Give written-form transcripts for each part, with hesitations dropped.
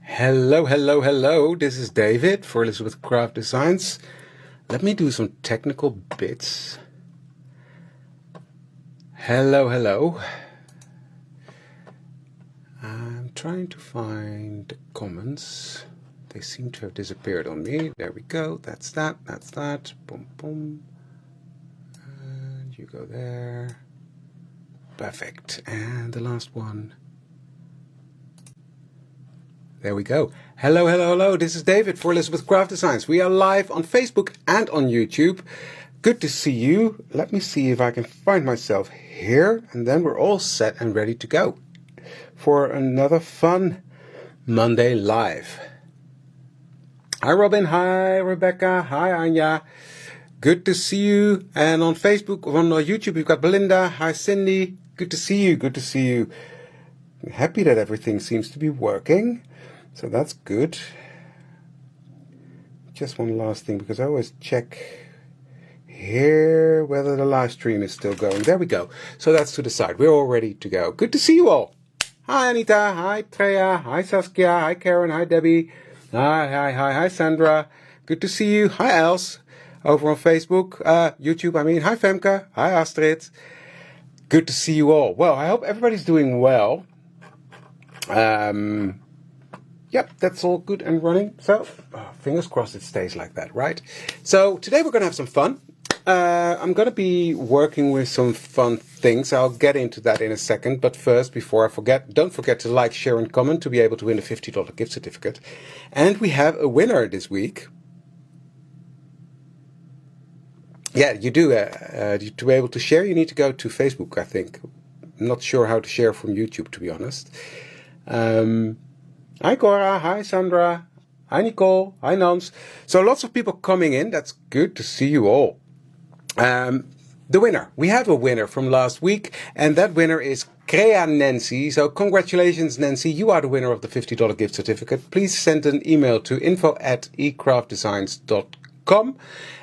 Hello, hello, hello. This is David for Elizabeth Craft Designs. Let me do some technical bits. Hello, hello. I'm trying to find the comments. They seem to have disappeared on me. There we go. That's that. That's that. Boom, boom. And you go there. Perfect. And the last one. There we go. Hello, hello, hello. This is David for Elizabeth Craft Designs. We are live on Facebook and on YouTube. Good to see you. Let me see if I can find myself here. And then we're all set and ready to go for another fun Monday live. Hi, Robin. Hi, Rebecca. Hi, Anja. Good to see you. And on Facebook, on YouTube, we've got Belinda. Hi, Cindy. Good to see you. Good to see you. I'm happy that everything seems to be working. So that's good. Just one last thing, because I always check here whether the live stream is still going. There we go. So that's to the side. We're all ready to go. Good to see you all. Hi, Anita. Hi, Treya. Hi, Saskia. Hi, Karen. Hi, Debbie. Hi, Sandra. Good to see you. Hi, Els. Over on Facebook, YouTube, Hi, Femke. Hi, Astrid. Good to see you all. Well, I hope everybody's doing well. Yep, that's all good and running. So, fingers crossed it stays like that, right? So, today we're going to have some fun. I'm going to be working with some fun things. I'll get into that in a second. But first, before I forget, don't forget to like, share, and comment to be able to win a $50 gift certificate. And we have a winner this week. Yeah, you do. To be able to share, you need to go to Facebook, I think. I'm not sure how to share from YouTube, to be honest. Hi Cora, hi Sandra, hi Nicole, hi Nans. So lots of people coming in. That's good to see you all. The winner. We have a winner from last week, and that winner is Crea Nancy. So congratulations, Nancy. You are the winner of the $50 gift certificate. Please send an email to info@ecraftdesigns.com,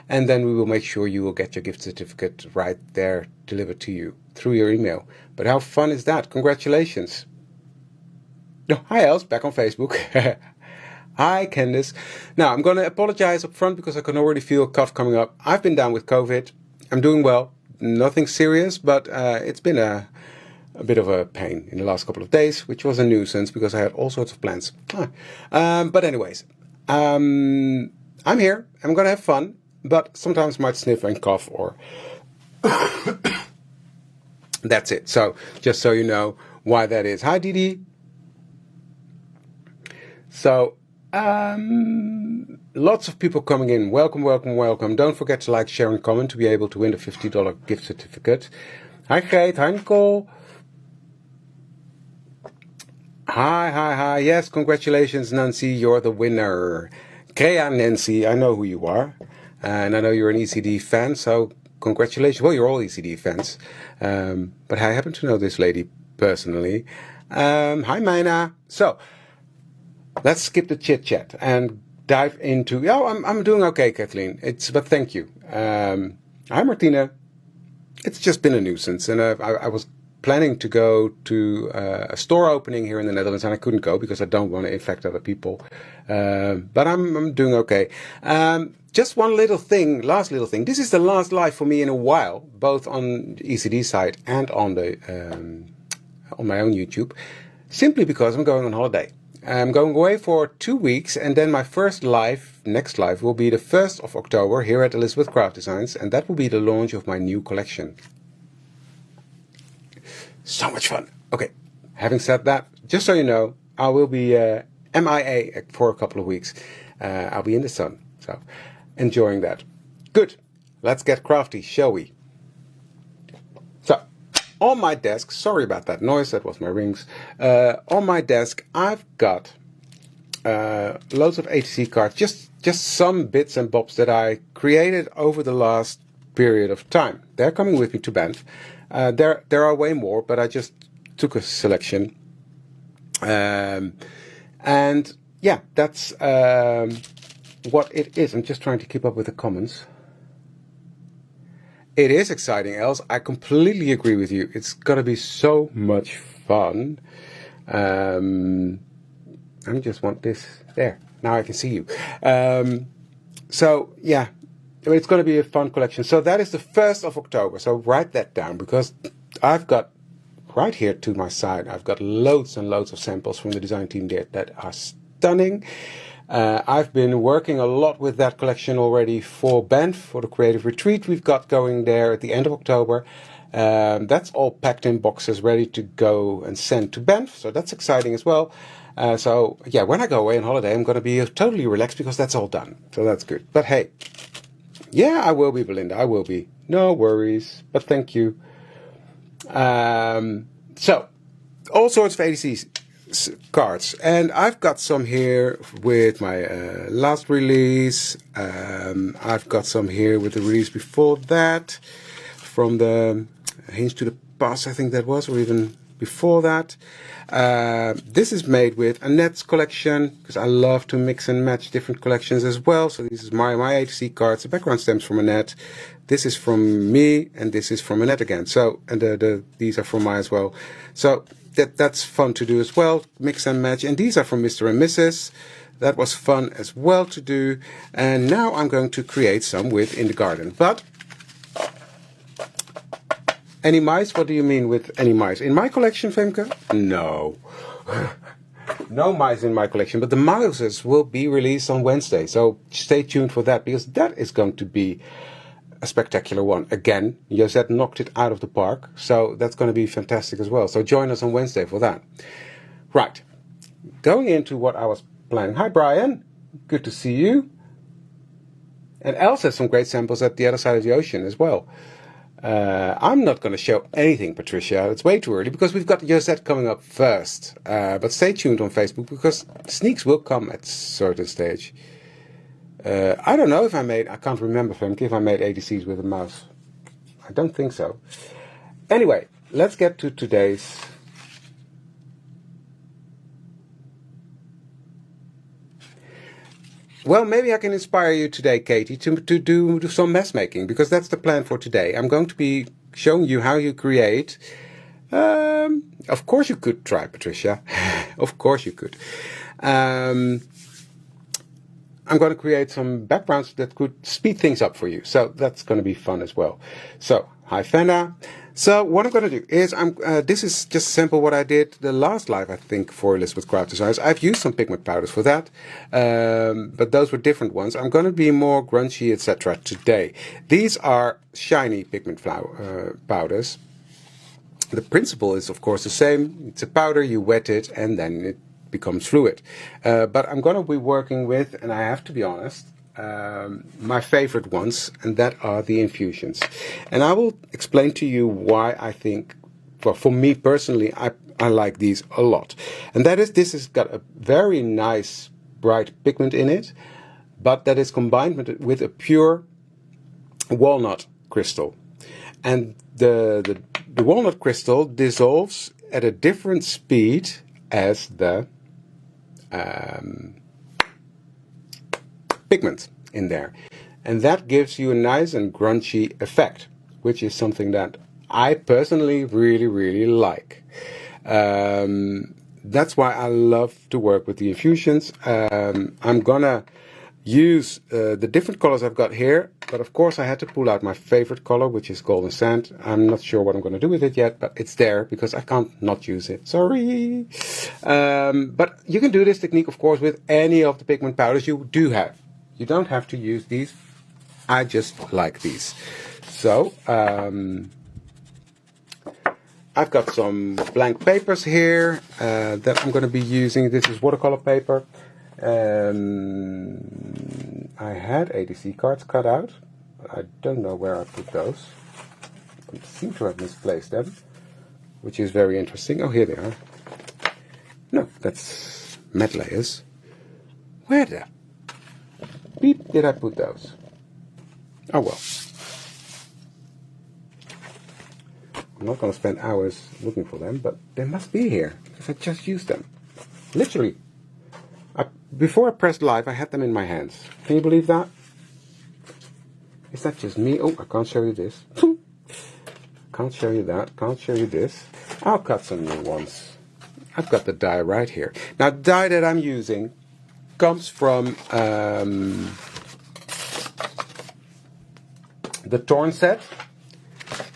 and then we will make sure you will get your gift certificate right there delivered to you through your email. But how fun is that? Congratulations. Oh, hi Els, back on Facebook. Hi Candice. Now I'm going to apologize up front because I can already feel a cough coming up. I've been down with COVID. I'm doing well. Nothing serious, but it's been a bit of a pain in the last couple of days, which was a nuisance because I had all sorts of plans. But anyways, I'm here. I'm going to have fun, but sometimes I might sniff and cough or... That's it. So just so you know why that is. Hi Didi. So, lots of people coming in. Welcome, welcome, welcome. Don't forget to like, share, and comment to be able to win the $50 gift certificate. Hi, Greet. Hi, Nicole. Hi. Yes, congratulations, Nancy. You're the winner. Crea Nancy, I know who you are. And I know you're an ECD fan, so congratulations. Well, you're all ECD fans. But I happen to know this lady personally. Hi, Mina. So... let's skip the chit chat and dive into. I'm doing okay, Kathleen. But thank you. Hi, Martina. It's just been a nuisance, and I was planning to go to a store opening here in the Netherlands, and I couldn't go because I don't want to infect other people. But I'm doing okay. Just one last little thing. This is the last live for me in a while, both on the ECD side and on the on my own YouTube, simply because I'm going on holiday. I'm going away for 2 weeks, and then my next live, will be the 1st of October here at Elizabeth Craft Designs, and that will be the launch of my new collection. So much fun. Okay, having said that, just so you know, I will be MIA for a couple of weeks. I'll be in the sun, so enjoying that. Good. Let's get crafty, shall we? So, on my desk, sorry about that noise, that was my rings. On my desk, I've got loads of ATC cards, just some bits and bobs that I created over the last period of time. They're coming with me to Banff. There are way more, but I just took a selection. And yeah, that's what it is. I'm just trying to keep up with the comments. It is exciting, Els. I completely agree with you. It's going to be so much fun. I just want this there. Now I can see you. So yeah, it's going to be a fun collection. So that is the 1st of October. So write that down, because I've got right here to my side, I've got loads and loads of samples from the design team there that are stunning. I've been working a lot with that collection already for Banff, for the creative retreat we've got going there at the end of October. That's all packed in boxes ready to go and send to Banff, so that's exciting as well. So yeah, when I go away on holiday, I'm going to be totally relaxed because that's all done. So that's good. But hey, yeah, I will be, Belinda. I will be. No worries. But thank you. So all sorts of ATCs cards, and I've got some here with my last release. I've got some here with the release before that, from the Hinge to the Past, I think that was, or even before that. This is made with Annette's collection, because I love to mix and match different collections as well. So this is my ATC cards. The background stems from Annette. This is from me, and this is from Annette again. So, and these are from my as well. So that's fun to do as well, mix and match. And these are from Mr. and Mrs. That was fun as well to do. And now I'm going to create some with In the Garden. But any mice? What do you mean with any mice? In my collection, Femke? No. No mice in my collection, but the mouses will be released on Wednesday. So stay tuned for that, because that is going to be a spectacular one. Again, Josette knocked it out of the park, so that's going to be fantastic as well. So join us on Wednesday for that. Right. Going into what I was planning. Hi, Brian. Good to see you. And Els has some great samples at the other side of the ocean as well. I'm not going to show anything, Patricia. It's way too early, because we've got Josette coming up first. But stay tuned on Facebook, because sneaks will come at a certain stage. I don't know if I can't remember, Femke, if I made ATCs with a mouse. I don't think so. Anyway, let's get to today's. Well, maybe I can inspire you today, Katie, to do some mess making, because that's the plan for today. I'm going to be showing you how you create. Of course you could try, Patricia. Of course you could. I'm going to create some backgrounds that could speed things up for you. So that's going to be fun as well. So, hi Fenna. So what I'm going to do is, this is just simple what I did the last live, I think, for Elizabeth Craft Designs. I've used some pigment powders for that, but those were different ones. I'm going to be more grungy, etc. today. These are shiny pigment powders. The principle is, of course, the same. It's a powder, you wet it, and then it becomes fluid. But I'm going to be working with, and I have to be honest, my favorite ones, and that are the infusions. And I will explain to you why I think, well, for me personally, I like these a lot. And that is, this has got a very nice bright pigment in it, but that is combined with a pure walnut crystal. And the walnut crystal dissolves at a different speed as the pigment in there, and that gives you a nice and grungy effect, which is something that I personally really like. That's why I love to work with the infusions. I'm gonna use the different colors I've got here, but of course I had to pull out my favorite color, which is golden sand. I'm not sure what I'm going to do with it yet, but it's there because I can't not use it. Sorry. But you can do this technique, of course, with any of the pigment powders you do have. You don't have to use these. I just like these. So I've got some blank papers here that I'm going to be using. This is watercolor paper. I had ATC cards cut out. I don't know where I put those. I seem to have misplaced them, which is very interesting. Oh, here they are. No, that's matte layers. Where the beep did I put those? Oh well. I'm not going to spend hours looking for them, but they must be here because I just used them. Literally. Before I pressed live, I had them in my hands. Can you believe that? Is that just me? Oh, I can't show you this. Can't show you that. Can't show you this. I'll cut some new ones. I've got the die right here. Now, the die that I'm using comes from the Torn set,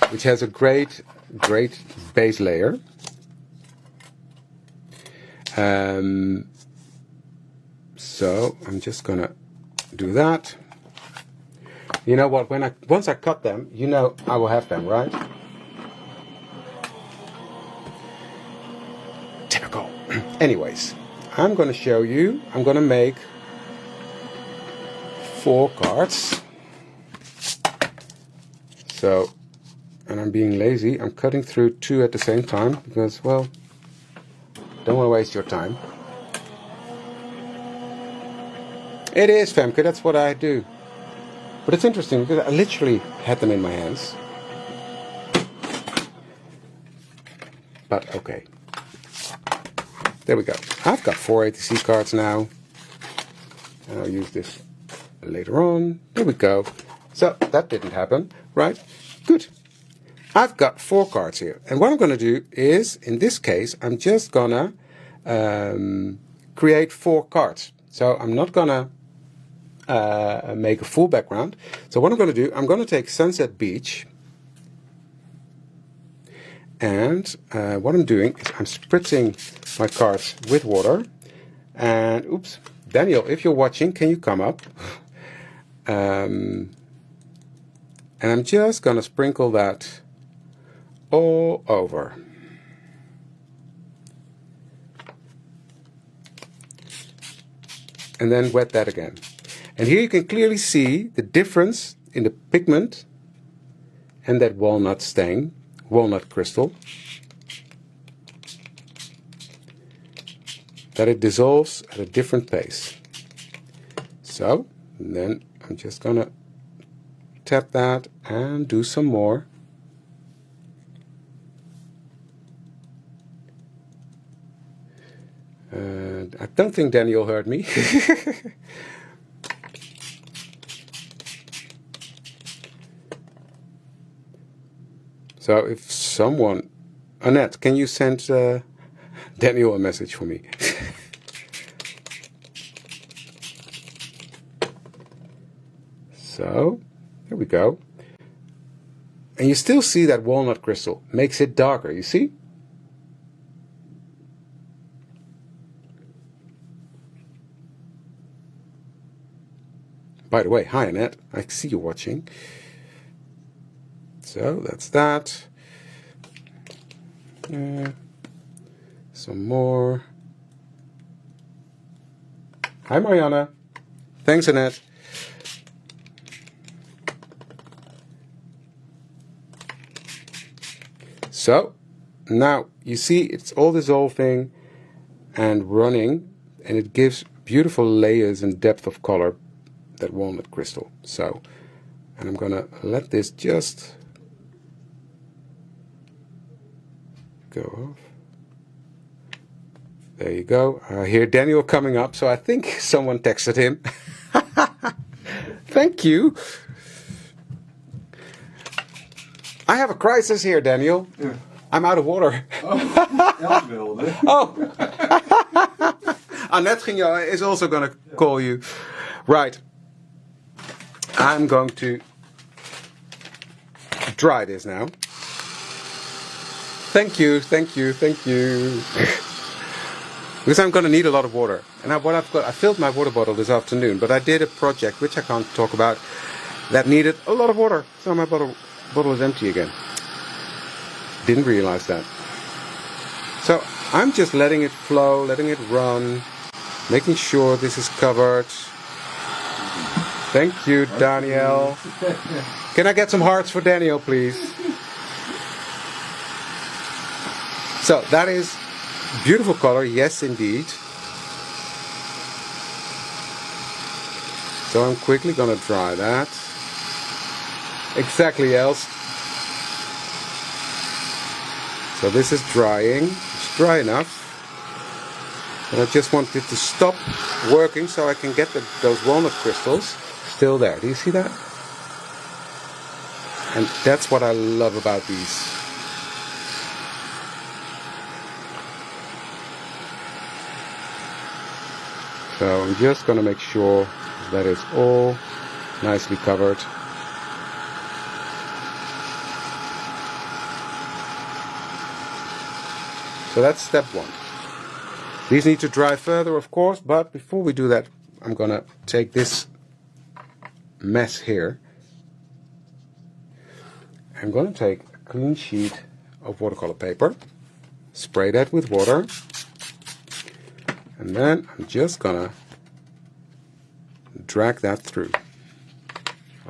which has a great base layer. So I'm just gonna do that. You know what? Once I cut them, you know I will have them, right? Typical. Anyways, I'm gonna show you. I'm gonna make 4 cards. So, and I'm being lazy. I'm cutting through 2 at the same time because, well, don't want to waste your time. It is, Femke, that's what I do. But it's interesting because I literally had them in my hands. But okay. There we go. I've got 4 ATC cards now. And I'll use this later on. There we go. So that didn't happen, right? Good. I've got 4 cards here. And what I'm going to do is, in this case, I'm just going to create 4 cards. So I'm not going to make a full background. So what I'm going to do, I'm going to take Sunset Beach. And what I'm doing is I'm spritzing my cards with water. And, oops, Daniel, if you're watching, can you come up? And I'm just going to sprinkle that all over. And then wet that again. And here you can clearly see the difference in the pigment and that walnut stain, walnut crystal, that it dissolves at a different pace. So, then I'm just going to tap that and do some more. And I don't think Daniel heard me. So if someone, Annette, can you send Daniel a message for me? So, there we go. And you still see that walnut crystal. Makes it darker, you see? By the way, hi Annette, I see you watching. So that's that. Some more. Hi Mariana. Thanks Annette. So now you see it's all dissolving and running, and it gives beautiful layers and depth of color, that walnut crystal. So, and I'm gonna let this just go off. There you go. I hear Daniel coming up, so I think someone texted him. Thank you. I have a crisis here, Daniel. Yeah. I'm out of water. Oh. Annette is also going to call you. Right. I'm going to dry this now. Thank you. Because I'm going to need a lot of water. And I filled my water bottle this afternoon, but I did a project, which I can't talk about, that needed a lot of water. So my bottle is empty again. Didn't realize that. So I'm just letting it flow, letting it run, making sure this is covered. Thank you, Daniel. Can I get some hearts for Daniel, please? So that is beautiful color, yes indeed. So I'm quickly going to dry that. Exactly, else. So this is drying. It's dry enough. And I just want it to stop working so I can get those walnut crystals still there. Do you see that? And that's what I love about these. So I'm just going to make sure that it's all nicely covered. So that's step one. These need to dry further, of course, but before we do that, I'm going to take this mess here. I'm going to take a clean sheet of watercolor paper, spray that with water, and then I'm just going to drag that through,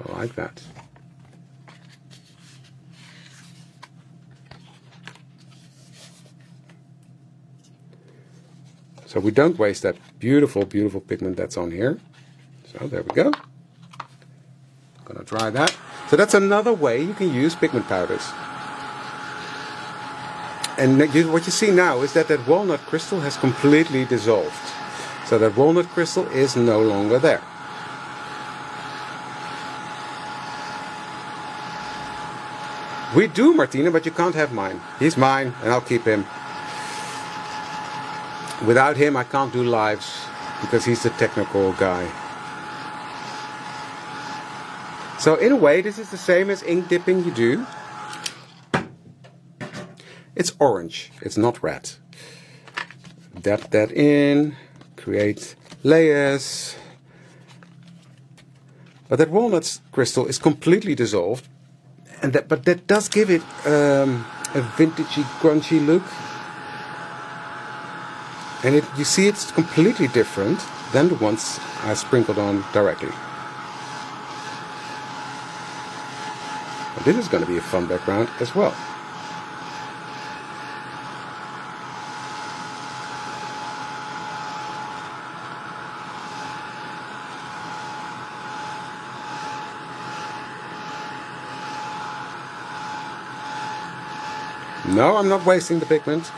like that. So we don't waste that beautiful, beautiful pigment that's on here. So there we go. I'm going to dry that. So that's another way you can use pigment powders. And what you see now is that that walnut crystal has completely dissolved. So that walnut crystal is no longer there. We do, Martina, but you can't have mine. He's mine, and I'll keep him. Without him, I can't do lives, because he's the technical guy. So in a way, this is the same as ink dipping you do. It's orange, it's not red. Dab that in, create layers. But that walnut crystal is completely dissolved, but that does give it a vintagey, grungy look. And you see it's completely different than the ones I sprinkled on directly. But this is going to be a fun background as well. No, I'm not wasting the pigment,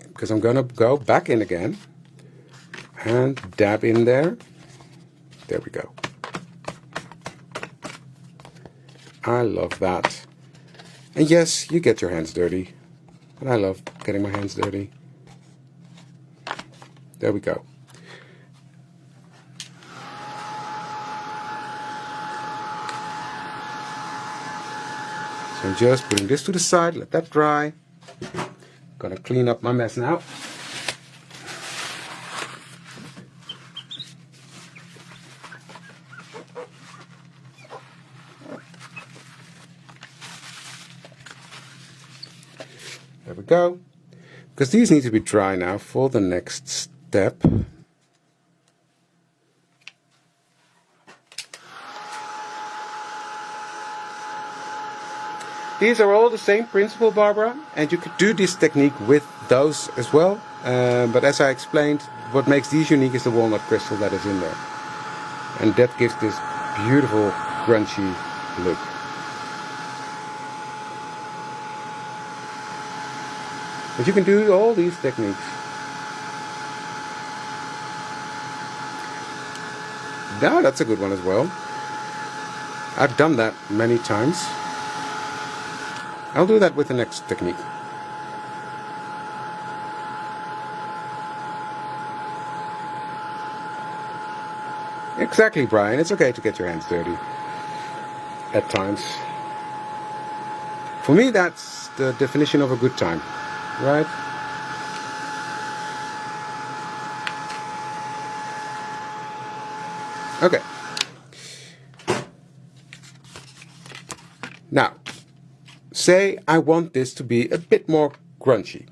because I'm going to go back in again and dab in there. There we go. I love that. And yes, you get your hands dirty, but I love getting my hands dirty. There we go. So I'm just putting this to the side, let that dry. Gonna clean up my mess now. There we go. Because these need to be dry now for the next step. These are all the same principle, Barbara, and you could do this technique with those as well. But as I explained, what makes these unique is the walnut crystal that is in there. And that gives this beautiful, crunchy look. But you can do all these techniques. Now that's a good one as well. I've done that many times. I'll do that with the next technique. Exactly, Brian. It's okay to get your hands dirty at times. For me, that's the definition of a good time, right? Okay. Now, say I want this to be a bit more crunchy.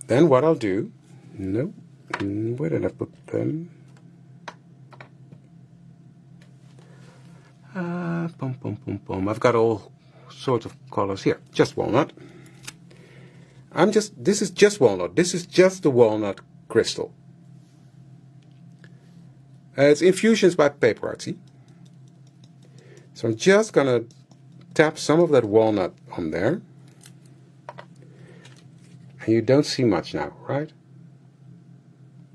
Then what I'll do, where did I put them? I've got all sorts of colors here. Just walnut. This is just walnut. This is just the walnut crystal. It's Infusions by Paper Artsy. So I'm just gonna tap some of that walnut on there. And you don't see much now, right?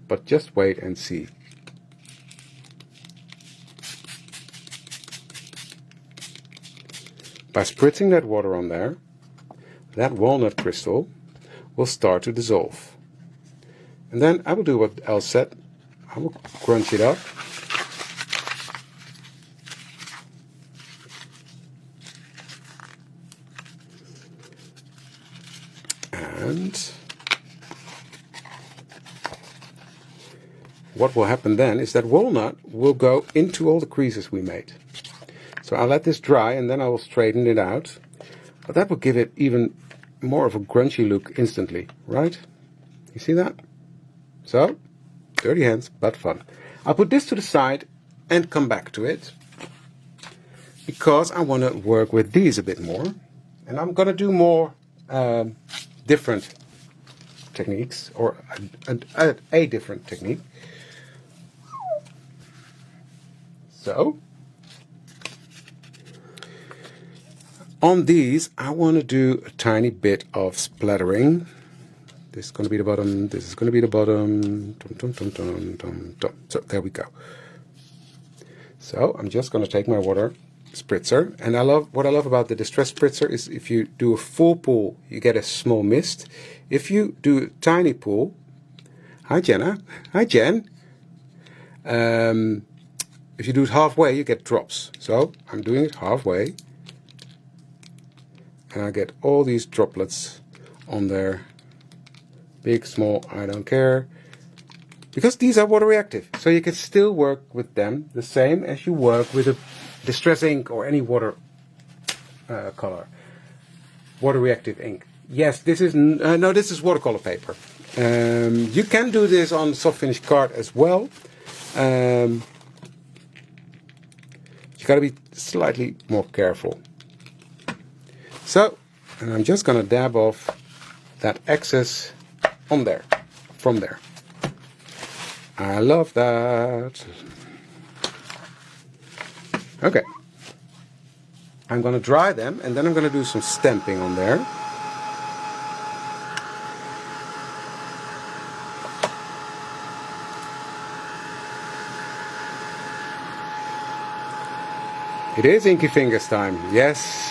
But just wait and see. By spritzing that water on there, that walnut crystal will start to dissolve. And then I will do what Elle said. I will crunch it up. And what will happen then is that walnut will go into all the creases we made. So I'll let this dry and then I will straighten it out. But that will give it even more of a grungy look instantly, right? You see that? So, dirty hands, but fun. I'll put this to the side and come back to it, because I want to work with these a bit more. And I'm going to do more different techniques, or a different technique. So, on these, I want to do a tiny bit of splattering. This is going to be the bottom, this is going to be the bottom. So, there we go. So, I'm just going to take my water spritzer, and what I love about the distress spritzer is if you do a full pull, you get a small mist. If you do a tiny pull, hi Jenna, hi Jen. If you do it halfway, you get drops. So, I'm doing it halfway. And I get all these droplets on there. Big, small, I don't care. Because these are water reactive. So you can still work with them the same as you work with a distress ink or any water color. Water reactive ink. Yes, this is, no, this is watercolor paper. You can do this on soft finish card as well. You gotta be slightly more careful. So, and I'm just going to dab off that excess on there, from there. I love that. Okay. I'm going to dry them, and then I'm going to do some stamping on there. It is Inky Fingers time, yes.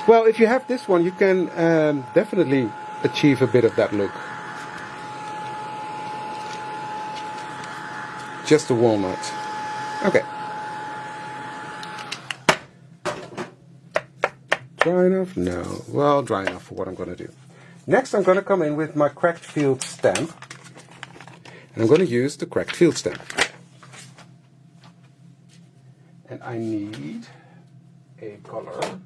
Well, if you have this one, you can definitely achieve a bit of that look. Just a walnut. Okay. Dry enough? No. Well, dry enough for what I'm going to do. Next, I'm going to come in with my cracked field stamp. And I'm going to use the cracked field stamp. And I need a color.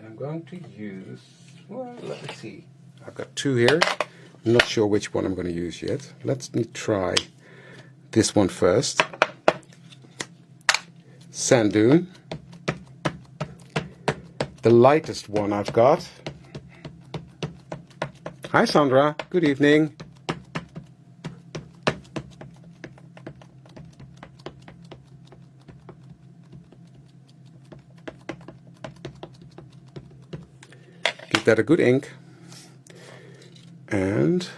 I'm going to use, well, let's see. I've got two here. I'm not sure which one I'm going to use yet. Let me try this one first. Sand Dune. The lightest one I've got. Hi Sandra, good evening. Give that a good ink. And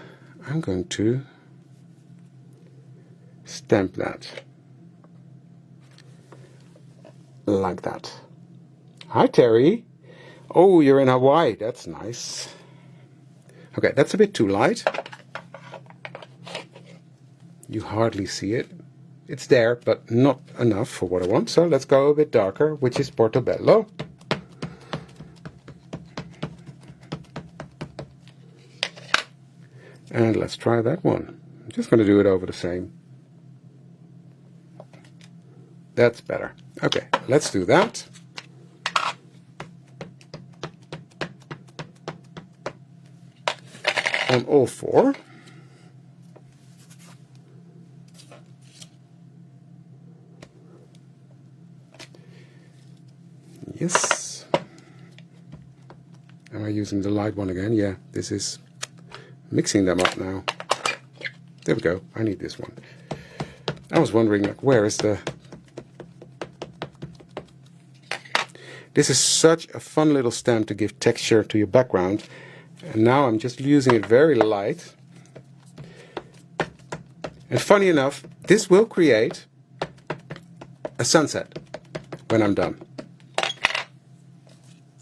I'm going to stamp that. Like that. Hi Terry. Oh, you're in Hawaii. That's nice. Okay, that's a bit too light. You hardly see it. It's there, but not enough for what I want. So let's go a bit darker, which is Portobello. And let's try that one. I'm just going to do it over the same. That's better. Okay, let's do that. On all four. Yes. Am I using the light one again? Yeah, this is mixing them up now. There we go. I need this one. I was wondering, like, where is the... This is such a fun little stamp to give texture to your background. And now I'm just using it very light. And funny enough, this will create a sunset when I'm done.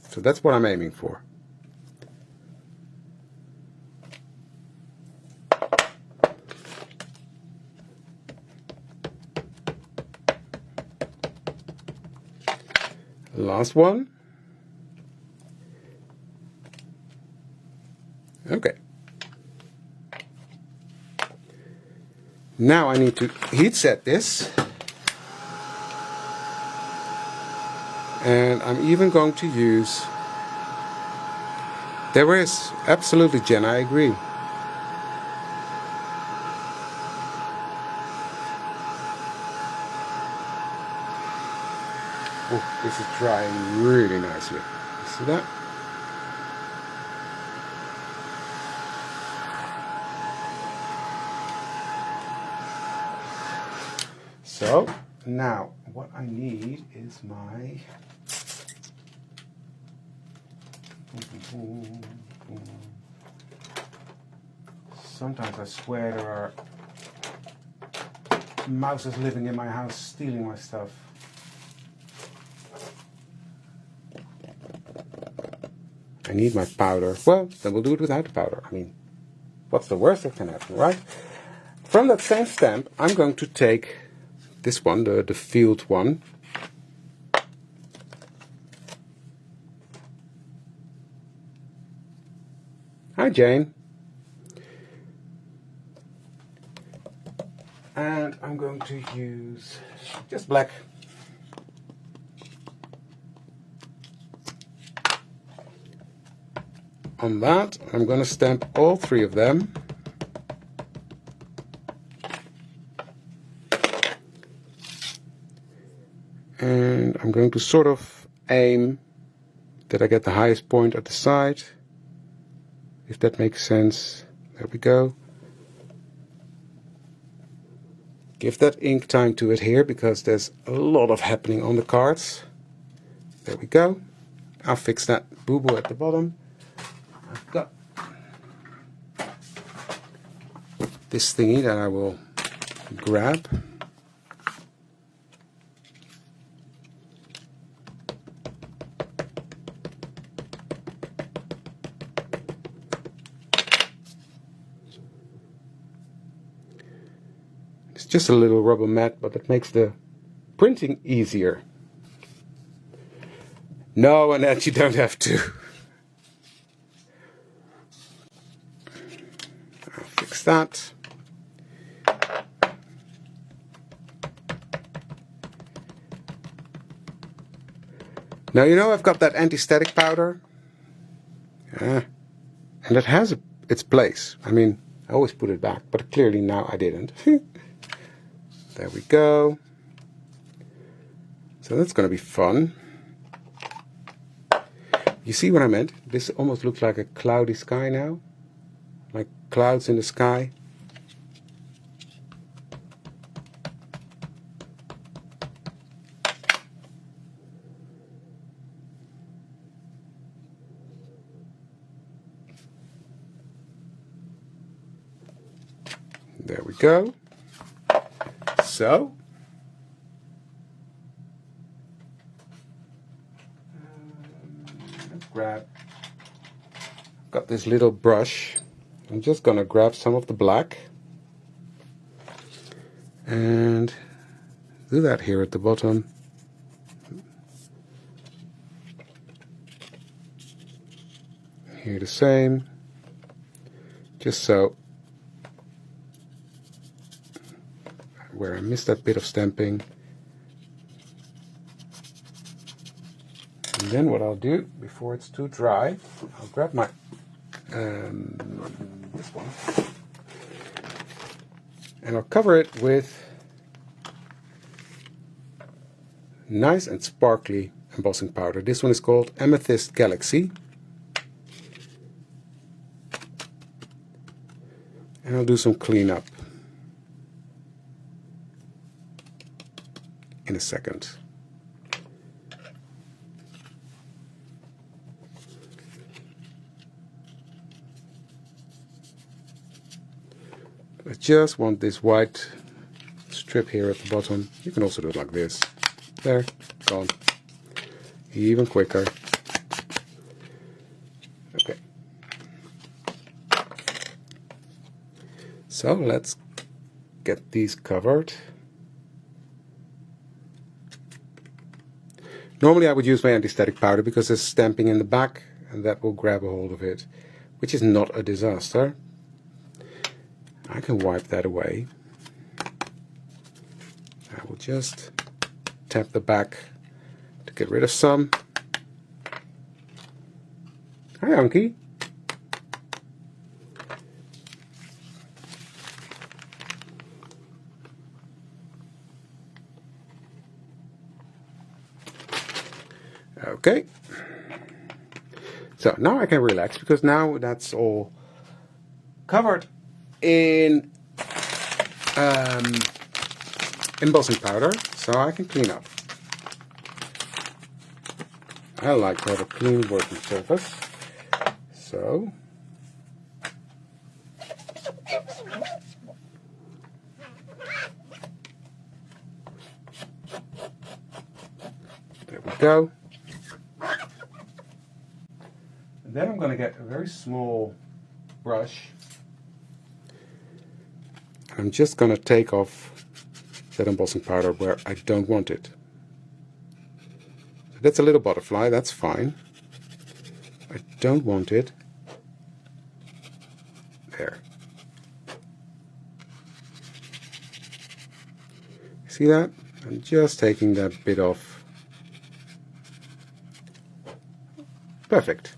So that's what I'm aiming for. Last one. Okay. Now I need to heat set this. And I'm even going to use... There is, absolutely, Jen, I agree. Oh, this is drying really nicely. You see that? So, now what I need is my... Sometimes I swear there are mouses living in my house stealing my stuff. I need my powder. Well, then we'll do it without the powder. I mean, what's the worst that can happen, right? From that same stamp, I'm going to take this one, the field one. Hi, Jane. And I'm going to use just black. On that, I'm going to stamp all three of them. And I'm going to sort of aim that I get the highest point at the side. If that makes sense. There we go. Give that ink time to adhere because there's a lot of happening on the cards. There we go. I'll fix that boo-boo at the bottom. I've got this thingy that I will grab. It's just a little rubber mat, but it makes the printing easier. No, Annette, you don't have to. I'll fix that. Now you know I've got that anti-static powder. And it has its place. I mean, I always put it back, but clearly now I didn't. There we go. So that's going to be fun. You see what I meant? This almost looks like a cloudy sky now. Like clouds in the sky. There we go. So, let's grab, got this little brush. I'm just going to grab some of the black and do that here at the bottom. Here the same, just so where I missed that bit of stamping. And then what I'll do, before it's too dry, I'll grab my this one, and I'll cover it with nice and sparkly embossing powder. This one is called Amethyst Galaxy. And I'll do some cleanup in a second. I just want this white strip here at the bottom. You can also do it like this. There, gone. Even quicker. Okay. So let's get these covered. Normally I would use my anti-static powder because there's stamping in the back and that will grab a hold of it, which is not a disaster. I can wipe that away. I will just tap the back to get rid of some. Hi, Anki. Okay. So now I can relax because now that's all covered in embossing powder, so I can clean up. I like to have a clean working surface, so there we go. And then I'm going to get a very small brush. I'm just going to take off that embossing powder where I don't want it. So that's a little butterfly, that's fine. I don't want it there. See that? I'm just taking that bit off. Perfect.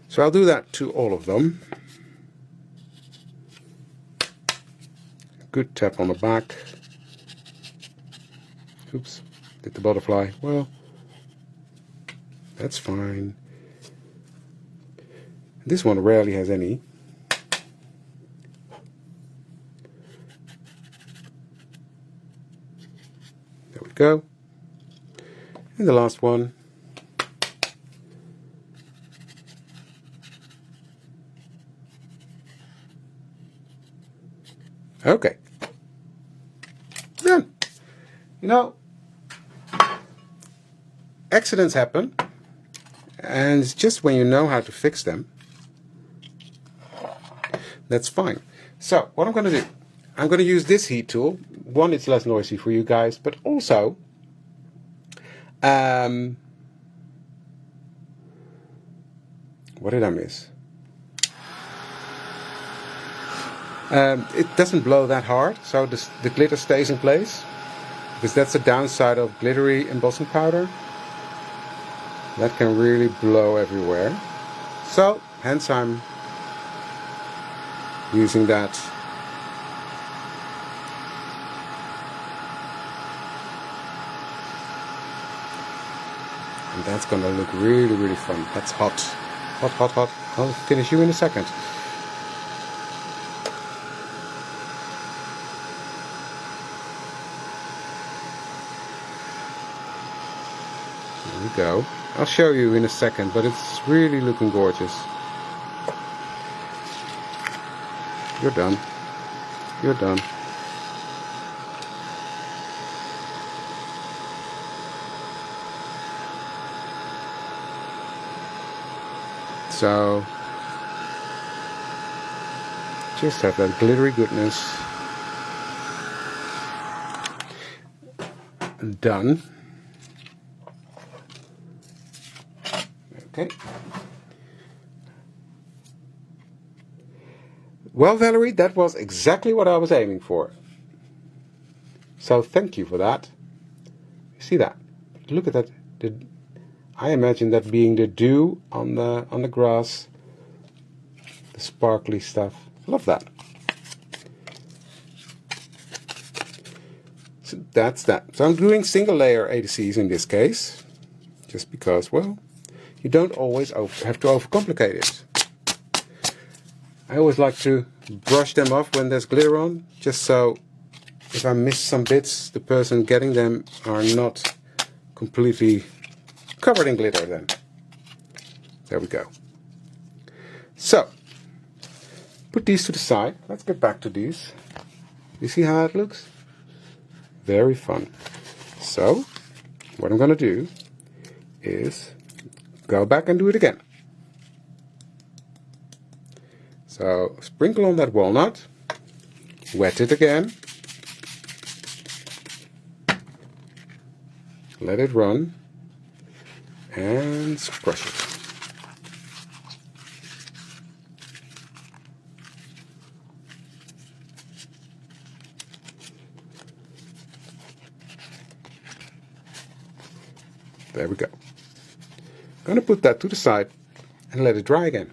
So I'll do that to all of them. Good tap on the back. Oops, did the butterfly? Well, that's fine. This one rarely has any. There we go. And the last one. Okay. Done. You know, accidents happen, and it's just when you know how to fix them, that's fine. So what I'm going to do, I'm going to use this heat tool. One, it's less noisy for you guys, but also what did I miss? It doesn't blow that hard, so the glitter stays in place, because that's the downside of glittery embossing powder. That can really blow everywhere. So, hence I'm using that. And that's gonna look really, really fun. That's hot. Hot, hot, hot. I'll finish you in a second. There we go. I'll show you in a second, but it's really looking gorgeous. You're done. You're done. So, just have that glittery goodness done. Okay. Well, Valerie, that was exactly what I was aiming for. So thank you for that. See that? Look at that. I imagine that being the dew on the grass, the sparkly stuff. Love that. So that's that. So I'm doing single layer ATCs in this case, just because, well, you don't always have to overcomplicate it. I always like to brush them off when there's glitter on, just so if I miss some bits, the person getting them are not completely covered in glitter then. There we go. So, put these to the side. Let's get back to these. You see how it looks? Very fun. So, what I'm going to do is go back and do it again. So, sprinkle on that walnut, wet it again, let it run, and brush it. There we go. I'm going to put that to the side and let it dry again.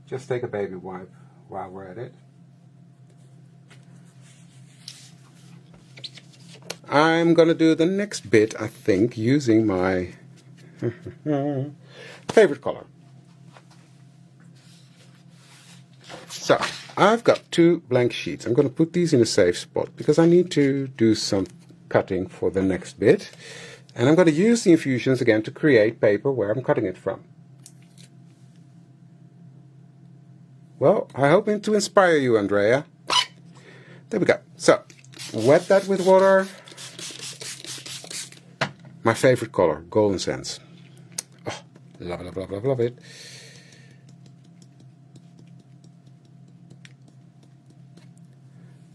Just take a baby wipe while we're at it. I'm going to do the next bit, I think, using my favorite color. So, I've got 2 blank sheets. I'm going to put these in a safe spot because I need to do some cutting for the next bit. And I'm going to use the infusions again to create paper where I'm cutting it from. Well, I hope to inspire you, Andrea. There we go. So, wet that with water. My favorite color, golden sands. Oh, love it, love it, love it, love it.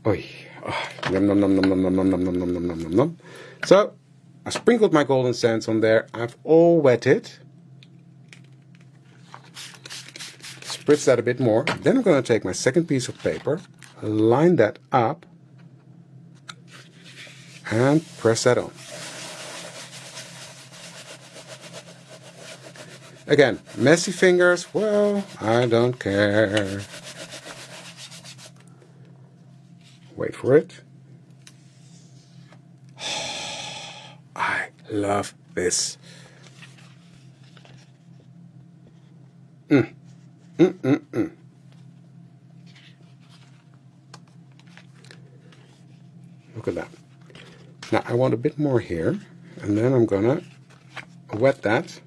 Oy. Oh, nom nom nom nom nom nom nom nom nom nom nom nom nom. So, I sprinkled my golden sands on there. I've all wet it. Spritz that a bit more. Then I'm going to take my second piece of paper, line that up, and press that on. Again, messy fingers, well, I don't care. Wait for it. I love this. Look at that. Now I want a bit more here, and then I'm gonna wet that.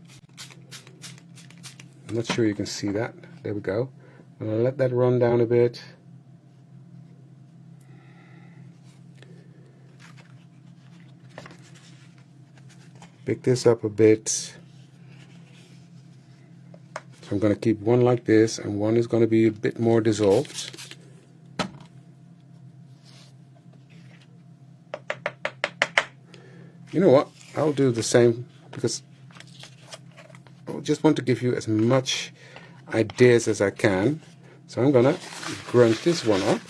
I'm not sure you can see that. There we go. I'm gonna let that run down a bit. Pick this up a bit. So I'm going to keep one like this, and one is going to be a bit more dissolved. You know what? I'll do the same because I just want to give you as much ideas as I can. So I'm going to grunge this one up.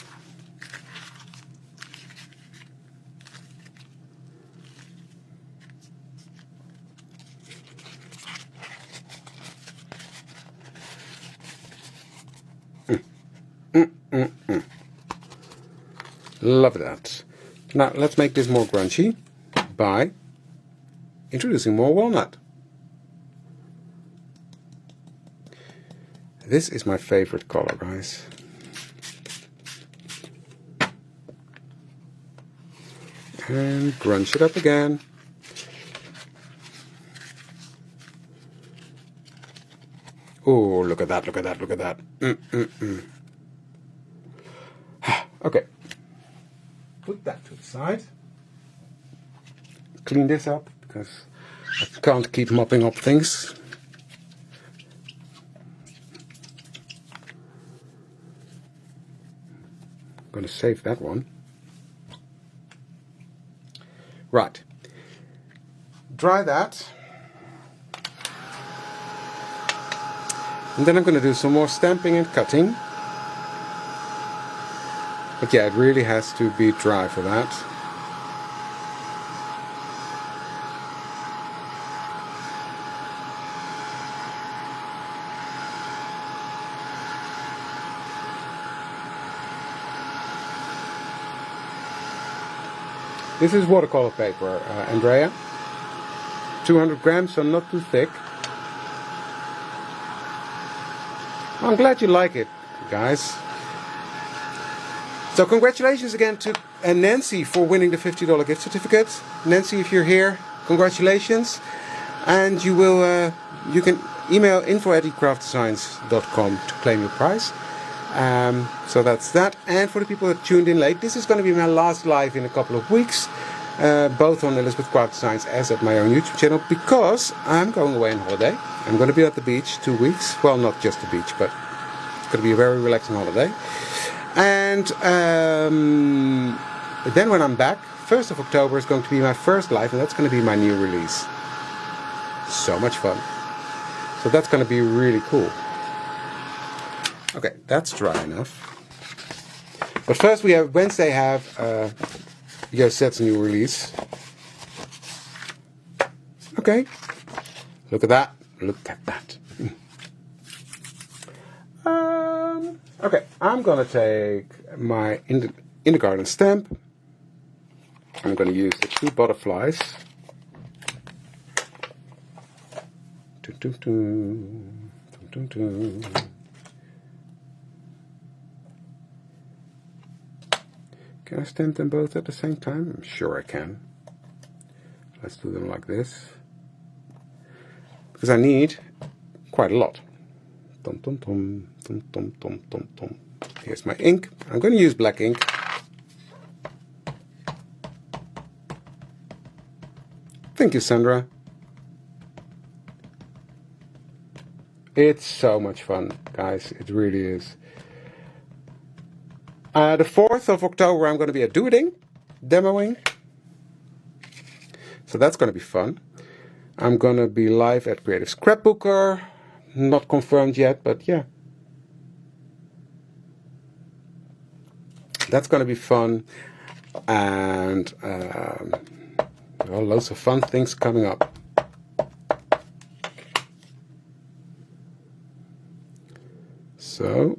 Love that. Now let's make this more grungy by introducing more walnut. This is my favorite color, guys. And grunge it up again. Oh, look at that, look at that, look at that. Okay. Put that to the side. Clean this up because I can't keep mopping up things. I'm going to save that one. Right. Dry that. And then I'm going to do some more stamping and cutting. But yeah, it really has to be dry for that. This is watercolor paper, Andrea. 200 grams, so not too thick. I'm glad you like it, guys. So congratulations again to Nancy for winning the $50 gift certificate. Nancy, if you're here, congratulations. And you can email info@ecraftdesigns.com to claim your prize. So that's that. And for the people that tuned in late, this is going to be my last live in a couple of weeks, both on Elizabeth Craft Designs as at my own YouTube channel, because I'm going away on holiday. I'm going to be at the beach 2 weeks. Well, not just the beach, but it's going to be a very relaxing holiday. And then when I'm back, 1st of October is going to be my first live, and that's going to be my new release. So much fun. So that's going to be really cool. Okay, that's dry enough. But first we have Wednesday Joset's new release. Okay. Look at that. Look at that. Okay, I'm going to take my In the Garden stamp. I'm going to use the 2 butterflies. Can I stamp them both at the same time? I'm sure I can. Let's do them like this. Because I need quite a lot. Here's my ink. I'm going to use black ink. Thank you, Sandra. It's so much fun, guys. It really is. The 4th of October, I'm going to be at Doing, demoing. So that's going to be fun. I'm going to be live at Creative Scrapbooker. Not confirmed yet, but yeah. That's going to be fun. And well, loads of fun things coming up. So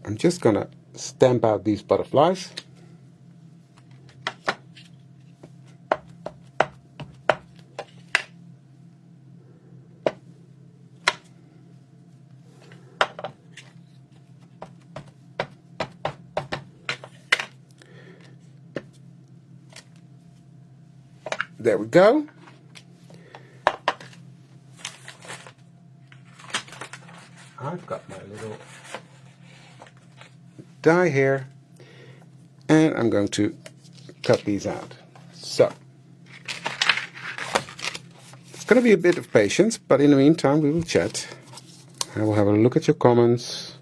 I'm just going to stamp out these butterflies. There we go. I've got my little die here, and I'm going to cut these out. So it's going to be a bit of patience, but in the meantime we will chat. I will have a look at your comments.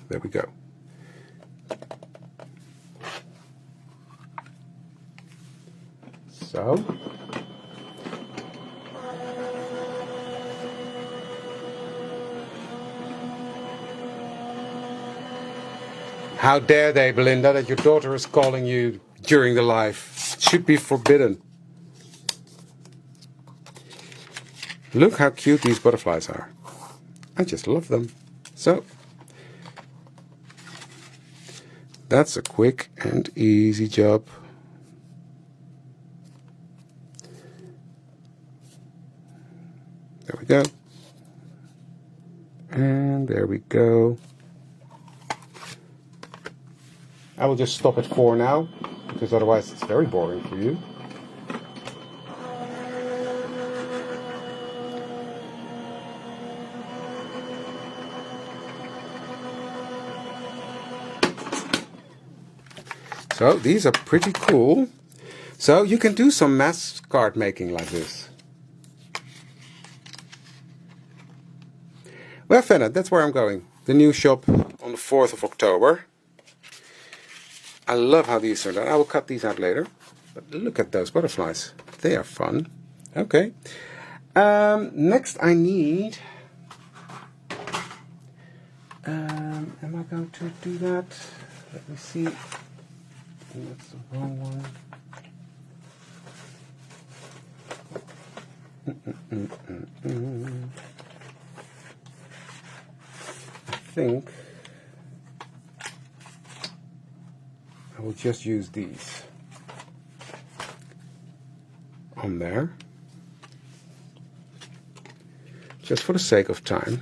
There we go. So how dare they, Belinda, that your daughter is calling you during the live? It should be forbidden. Look how cute these butterflies are. I just love them. So that's a quick and easy job. There we go. And there we go. I will just stop at 4 now, because otherwise it's very boring for you. So these are pretty cool. So you can do some mass card making like this. Well, Fenna, that's where I'm going. The new shop on the 4th of October. I love how these are done. I will cut these out later. But look at those butterflies. They are fun. Okay. Next I need... am I going to do that? Let me see. That's the wrong one. I think I will just use these on there, just for the sake of time.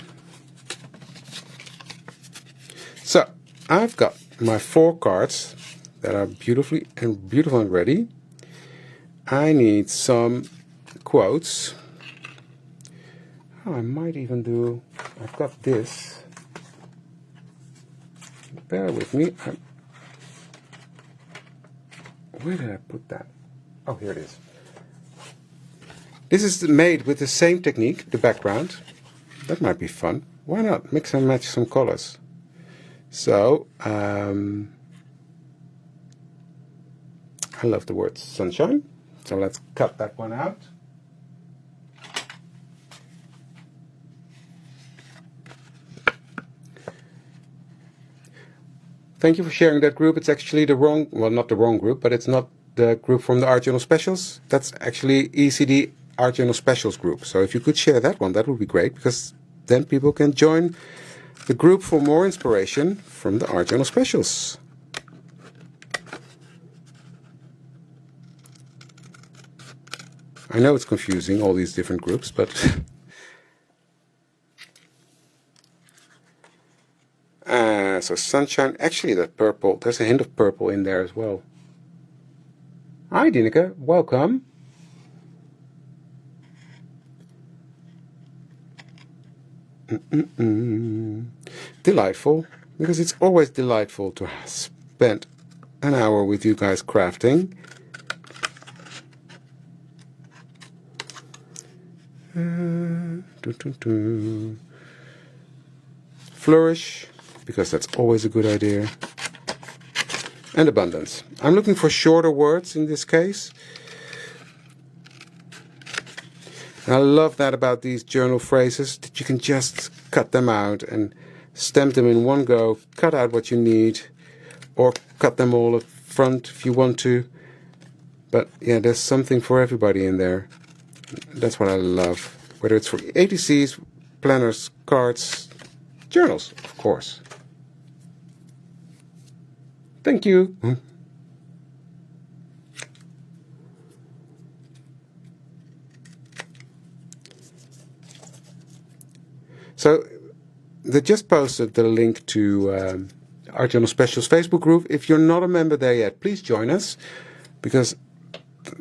So I've got my 4 cards that are beautiful and ready. I need some quotes. Oh, I might even do, I've got this. Bear with me. Where did I put that? Oh, here it is. This is made with the same technique, the background. That might be fun. Why not mix and match some colors? So, I love the word sunshine. So let's cut that one out. Thank you for sharing that group. It's actually the wrong, well, not the wrong group, but it's not the group from the Art Journal Specials. That's actually ECD Art Journal Specials group. So if you could share that one, that would be great, because then people can join the group for more inspiration from the Art Journal Specials. I know it's confusing, all these different groups, but so sunshine, actually that purple, there's a hint of purple in there as well. Hi Dineke, welcome. Delightful, because it's always delightful to spend an hour with you guys crafting. Flourish, because that's always a good idea. And abundance. I'm looking for shorter words in this case. And I love that about these journal phrases, that you can just cut them out and stamp them in one go, cut out what you need, or cut them all up front if you want to. But yeah, there's something for everybody in there. That's what I love. Whether it's for ATCs, planners, cards, journals, of course. Thank you. So they just posted the link to Art Journal Specials Facebook group. If you're not a member there yet, please join us, because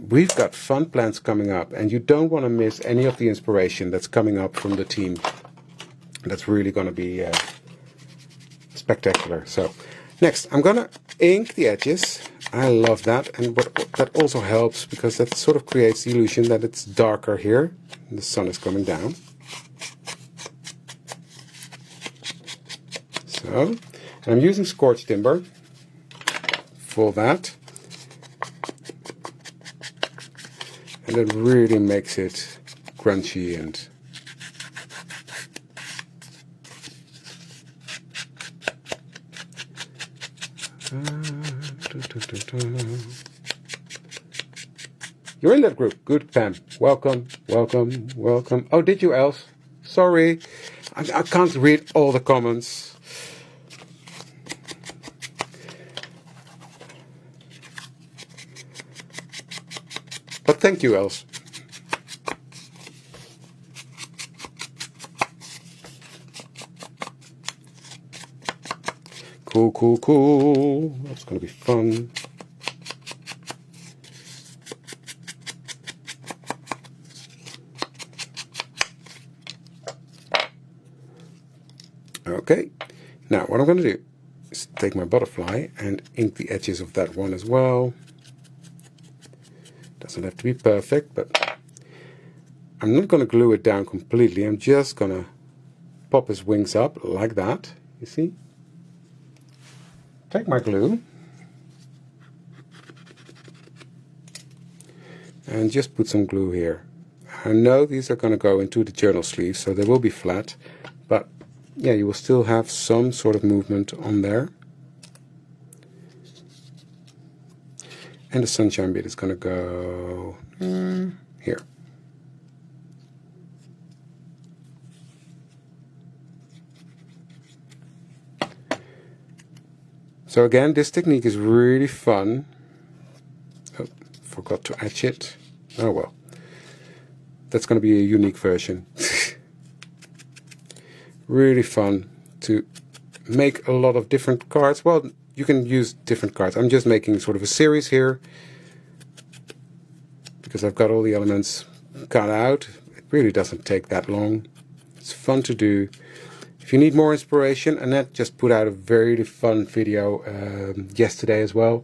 we've got fun plans coming up, and you don't want to miss any of the inspiration that's coming up from the team. That's really going to be spectacular. So next, I'm going to ink the edges. I love that, and that also helps, because that sort of creates the illusion that it's darker here. The sun is coming down. So, and I'm using scorched timber for that. And it really makes it crunchy and You're in that group. Good, Pam. Welcome, welcome, welcome. Oh, did you, Els? Sorry. I can't read all the comments. But thank you, Els. Cool, cool, cool. That's going to be fun. Okay. Now, what I'm going to do is take my butterfly and ink the edges of that one as well. Doesn't have to be perfect, but I'm not going to glue it down completely. I'm just going to pop his wings up like that. You see? Take my glue and just put some glue here. I know these are going to go into the journal sleeves, so they will be flat, but yeah, you will still have some sort of movement on there. And the sunshine bit is going to go here. So again, this technique is really fun. Oh, forgot to etch it. Oh well. That's going to be a unique version. Really fun to make a lot of different cards. Well, you can use different cards. I'm just making sort of a series here, because I've got all the elements cut out. It really doesn't take that long. It's fun to do. If you need more inspiration, Annette just put out a very fun video yesterday as well,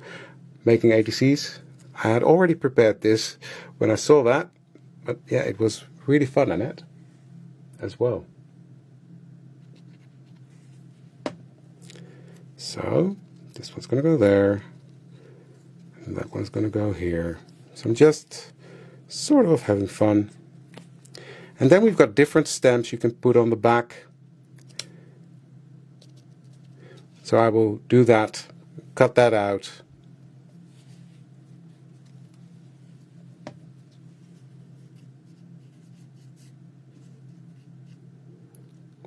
making ATCs. I had already prepared this when I saw that, but yeah, it was really fun, Annette, as well. So this one's going to go there, and that one's going to go here. So I'm just sort of having fun. And then we've got different stamps you can put on the back. So I will do that, cut that out.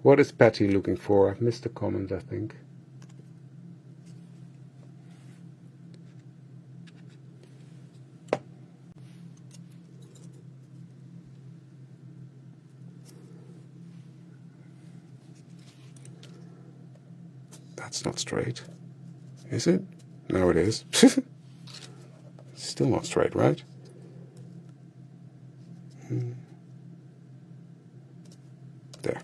What is Patty looking for? I've missed a comment, I think. That's not straight. Is it? No, it is. Still not straight, right? There.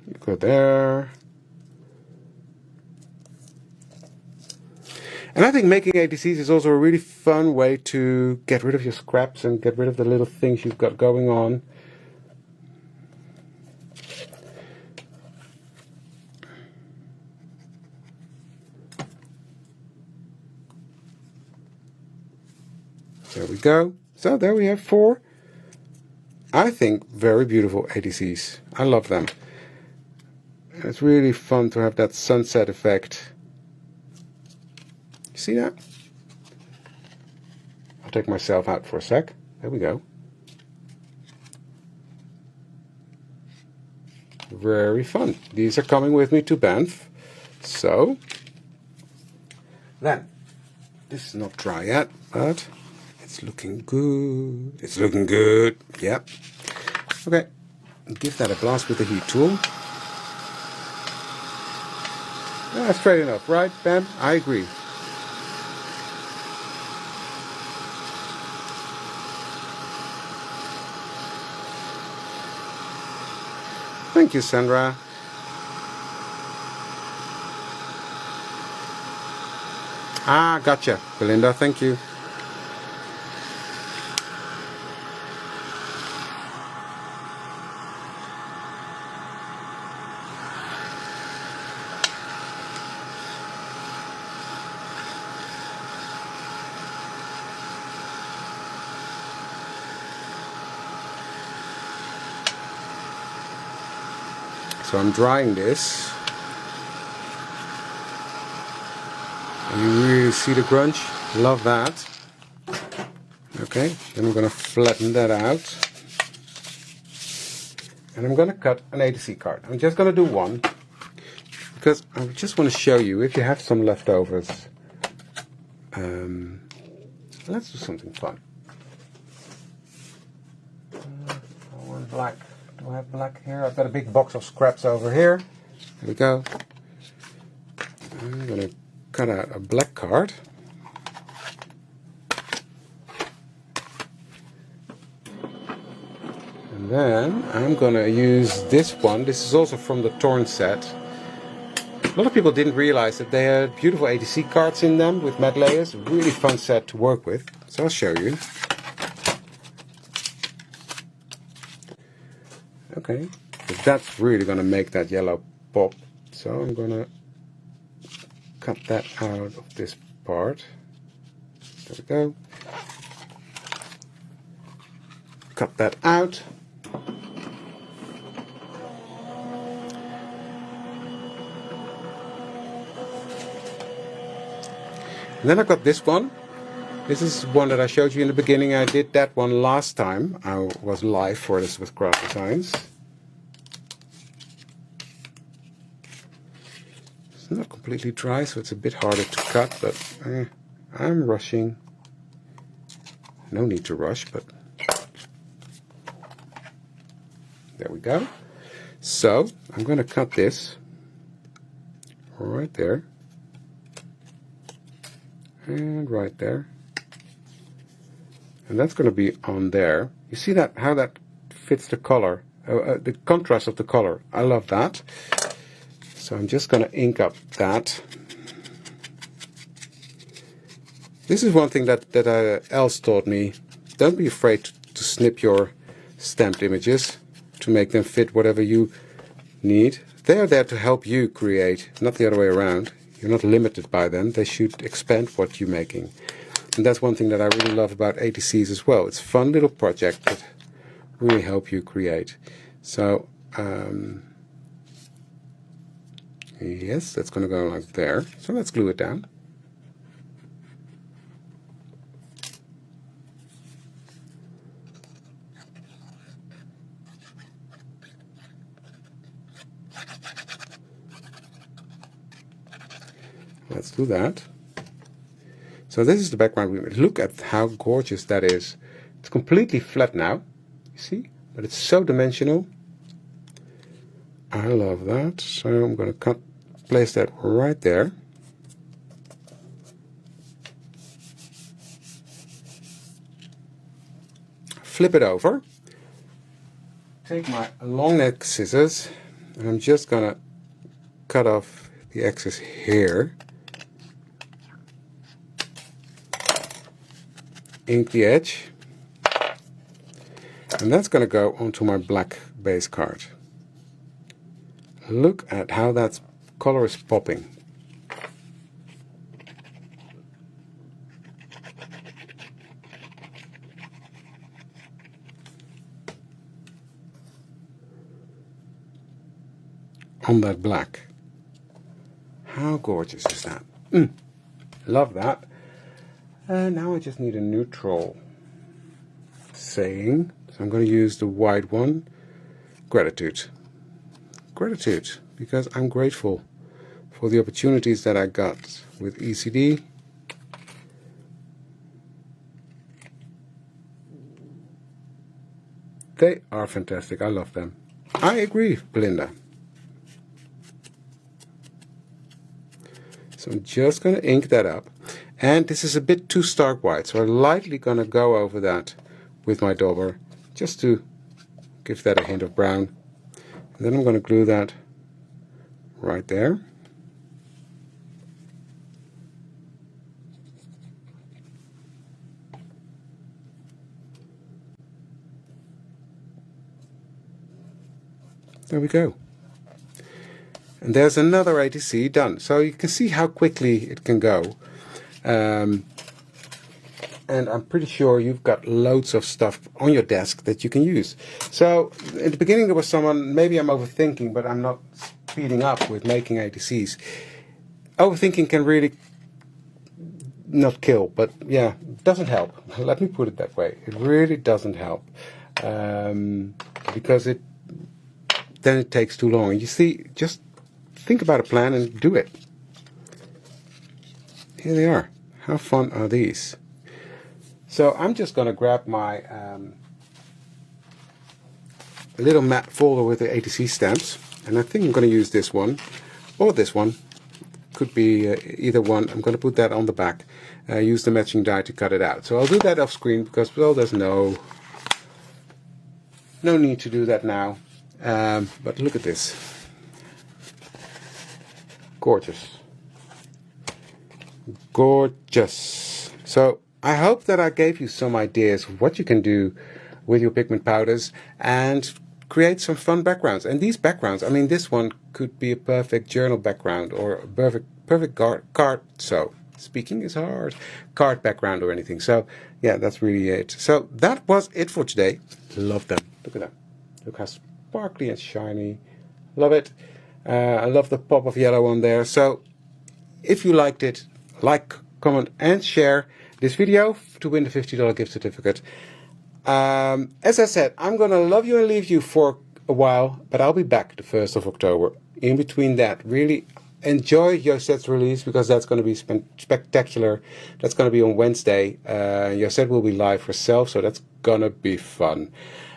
You go there. And I think making ATCs is also a really fun way to get rid of your scraps and get rid of the little things you've got going on. There we go. So there we have 4, I think, very beautiful ATCs. I love them. And it's really fun to have that sunset effect. You see that? I'll take myself out for a sec. There we go. Very fun. These are coming with me to Banff. So, then, this is not dry yet, but it's looking good. It's looking good. Yep. Okay. Give that a blast with the heat tool. Yeah, straight enough, right, Ben? I agree. Thank you, Sandra. Ah, gotcha. Belinda, thank you. So I'm drying this. And you really see the crunch? Love that. Okay, then I'm going to flatten that out. And I'm going to cut an ATC card. I'm just going to do one, because I just want to show you if you have some leftovers. Let's do something fun. I want black. Do I have black here? I've got a big box of scraps over here. There we go. I'm going to cut out a black card. And then I'm going to use this one. This is also from the Torn set. A lot of people didn't realize that they had beautiful ATC cards in them with matte layers. Really fun set to work with. So I'll show you. Okay, but that's really going to make that yellow pop. So I'm going to cut that out of this part. There we go. Cut that out. And then I've got this one. This is one that I showed you in the beginning. I did that one last time I was live for this with Craft Designs. It's not completely dry, so it's a bit harder to cut, but I'm rushing. No need to rush, but there we go. So I'm going to cut this right there and right there. And that's going to be on there. You see that how that fits the color, the contrast of the color. I love that. So I'm just going to ink up that. This is one thing that Els taught me. Don't be afraid to snip your stamped images to make them fit whatever you need. They are there to help you create, not the other way around. You're not limited by them. They should expand what you're making. And that's one thing that I really love about ATCs as well. It's a fun little project that really help you create. So, yes, that's going to go like there. So let's glue it down. Let's do that. So this is the background we made. Look at how gorgeous that is. It's completely flat now, you see, but it's so dimensional. I love that. So I'm going to place that right there. Flip it over. Take my long neck scissors, and I'm just going to cut off the excess here. Ink the edge, and that's going to go onto my black base card. Look at how that color is popping. On that black. How gorgeous is that? Love that. And now I just need a neutral saying. So I'm going to use the white one. Gratitude. Gratitude, because I'm grateful for the opportunities that I got with ECD. They are fantastic. I love them. I agree, Belinda. So I'm just going to ink that up. And this is a bit too stark white, so I'm lightly going to go over that with my dauber, just to give that a hint of brown. And then I'm going to glue that right there. There we go. And there's another ATC done. So you can see how quickly it can go. And I'm pretty sure you've got loads of stuff on your desk that you can use. So in the beginning there was someone, maybe I'm overthinking, but I'm not speeding up with making ATCs. Overthinking can really not kill, but yeah, it doesn't help. Let me put it that way. It really doesn't help. Because then it takes too long. And you see, just think about a plan and do it. Here they are. How fun are these? So I'm just going to grab my little matte folder with the ATC stamps, and I think I'm going to use this one or this one. Could be either one. I'm going to put that on the back. Use the matching die to cut it out. So I'll do that off screen because, well, there's no need to do that now. But look at this. Gorgeous. Gorgeous. So I hope that I gave you some ideas of what you can do with your pigment powders and create some fun backgrounds. And these backgrounds, I mean, this one could be a perfect journal background or a perfect card. So speaking is hard. Card background or anything. So yeah, that's really it. So that was it for today. Love them. Look at them. Look how sparkly and shiny. Love it. I love the pop of yellow on there. So if you liked it, like, comment and share this video to win the $50 gift certificate. As I said, I'm going to love you and leave you for a while, but I'll be back the 1st of October. In between that, really enjoy Josette's release because that's going to be spectacular. That's going to be on Wednesday. Josette will be live herself, so that's going to be fun.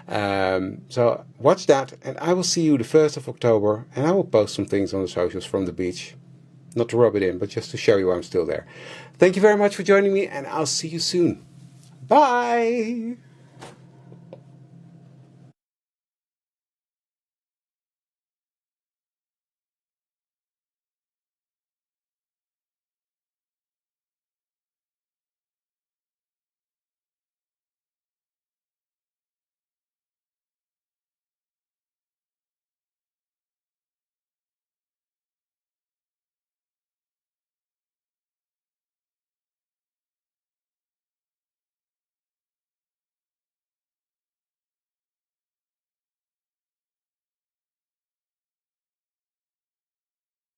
So watch that, and I will see you the 1st of October, and I will post some things on the socials from the beach. Not to rub it in, but just to show you I'm still there. Thank you very much for joining me, and I'll see you soon. Bye!